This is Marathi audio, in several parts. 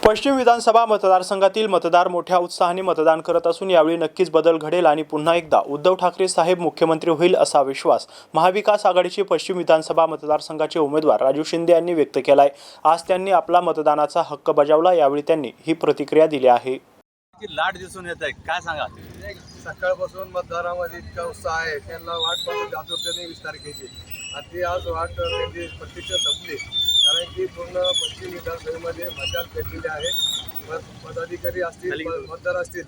पश्चिम विधानसभा मतदारसंघातील मतदार मोठ्या उत्साहाने मतदान करत असून यावेळी नक्कीच बदल घडेल आणि पुन्हा एकदा उद्धव ठाकरे साहेब मुख्यमंत्री होईल असा विश्वास महाविकास आघाडीचे पश्चिम विधानसभा मतदारसंघाचे उमेदवार राजू शिंदे यांनी व्यक्त केलाय। आज त्यांनी आपला मतदानाचा हक्क बजावला। यावेळी त्यांनी ही प्रतिक्रिया दिली आहे। लाट दिसून येत आहे, काय सांगा? सकाळपासून मतदारामध्ये इतका उत्साह आहे, त्यांना वाट पाहत आतुरतेने 20 तारखेची आणि ती आज वाट त्यांची प्रतीक्षा संपली, कारण की पूर्ण पश्चिम विधानसभेमध्ये मतदार पेटलेले आहे। पदाधिकारी असतील, मतदार असतील,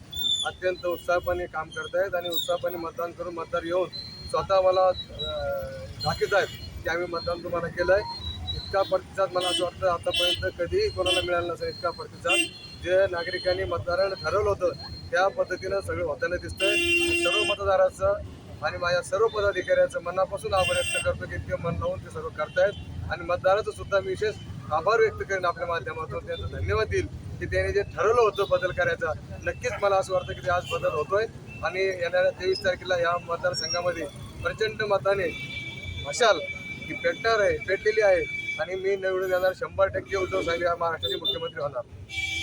अत्यंत उत्साहपणे काम करतायत आणि उत्साहपणे मतदान करून मतदार येऊन स्वतः मला दाखवत आहेत की आम्ही मतदान तुम्हाला केलं आहे। इतका प्रतिसाद मला असं वाटतं आतापर्यंत कधीही कोणाला मिळाला नसेल। इतका प्रतिसाद जे नागरिकांनी मतदारांनी ठरवलं होतं त्या पद्धतीनं सगळं होताना दिसतंय। सर्व मतदाराचं आणि माझ्या सर्व पदाधिकाऱ्यांचं मनापासून आभार व्यक्त करतो की इतके मन लावून ते सर्व करतायत आणि मतदाराचं सुद्धा मी विशेष आभार व्यक्त करेन आपल्या माध्यमातून, त्यांचा धन्यवाद देईल की त्यांनी जे ठरवलं होतं बदल करायचा, नक्कीच मला असं वाटतं की ते आज बदल होतोय आणि येणाऱ्या 23 तारखेला या मतदारसंघामध्ये प्रचंड मताने मशाल ही पेटलेली आहे आणि मी निवडून येणार 100% उद्धव साहेब या महाराष्ट्राचे मुख्यमंत्री होणार।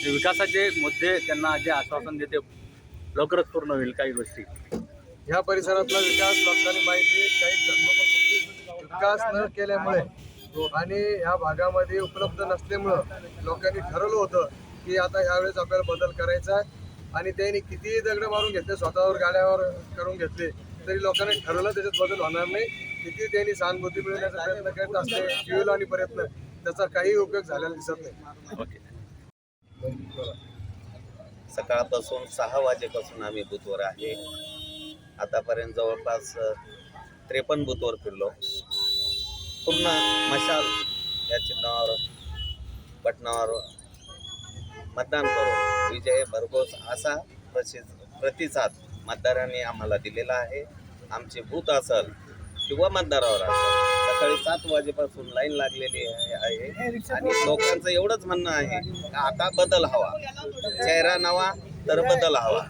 विकासाचे मुद्दे त्यांना जे आश्वासन देते लवकरच पूर्ण होईल। काही गोष्टी ह्या परिसरातला विकास लोकांनी माहिती काही विकास न केल्यामुळे आणि ह्या भागामध्ये उपलब्ध नसल्यामुळं लोकांनी ठरवलं होतं की आता ह्यावेळेस आपल्याला बदल करायचा आहे आणि त्यांनी कितीही दगड मारून घेतले, स्वतःवर गाड्यावर करून घेतले, तरी लोकांनी ठरवलं त्याच्यात बदल होणार नाही। किती त्यांनी सहानुभूती मिळवण्याचा प्रयत्न करत असले जीवन आणि प्रयत्न, त्याचा काही उपयोग झालेला दिसत नाही। सकाळपासून 6 वाजेपासून आम्ही बूथवर आहे। आतापर्यंत जवळपास 53 बूथवर फिरलो। पूर्ण मशाल या चिन्हावर बटनावर मतदान करून विजय भरघोस असा प्रतिसाद मतदारांनी आम्हाला दिलेला आहे। आमचे बूथ असेल किंवा मतदारावर असेल सकाळी 7 वाजेपासून लाईन लागलेली आहे आणि लोकांचं एवढंच म्हणणं आहे की आता बदल हवा, चेहरा नवा तर बदल हवा।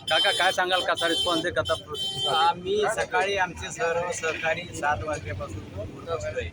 काका काय सांगाल, कसा रिस्पॉन्स आहे? आम्ही सकाळी आमचे सर्व सहकारी 7 वाजल्यापासून उठत असतोय